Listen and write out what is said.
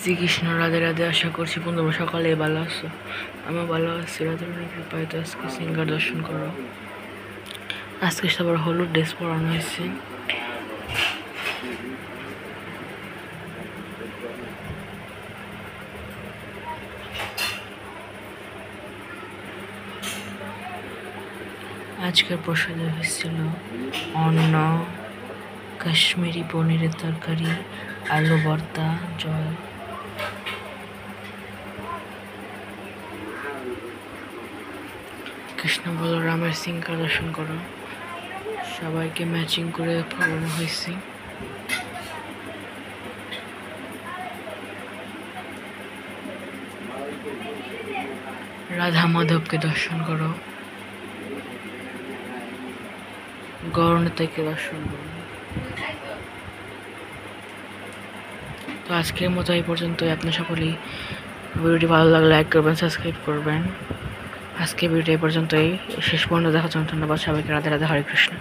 শ্রীকৃষ্ণ রাধে রাধে। আশা করছি বন্ধুরা সকালে ভালো আছো। আমি ভালো আছি। রাধে রাধে কৃপায় তো আজকে সিঙ্গার দর্শন করো। আজকে সবার হলুদ ড্রেস পরানো হয়েছে। আজকের প্রসাদে হয়েছিল অন্ন, কাশ্মীরি পনিরের তরকারি, আলু ভর্তা, জল। কৃষ্ণ বলরামের সিঙ্গার দর্শন করো। সবাইকে ম্যাচিং করে পড়ানো হয়েছে। রাধা মাধবকে দর্শন করো। গৌরনেতাকে দর্শন করো। তো আজকের মতো এই পর্যন্তই। আপনার সকলেই ভিডিওটি ভালো লাগলে লাইক করবেন, সাবস্ক্রাইব করবেন। আজকে ভিডিও এই পর্যন্তই। শেষ পর্যন্ত দেখার জন্য ধন্যবাদ সবাইকে। রাধে রাধে, হরে কৃষ্ণ।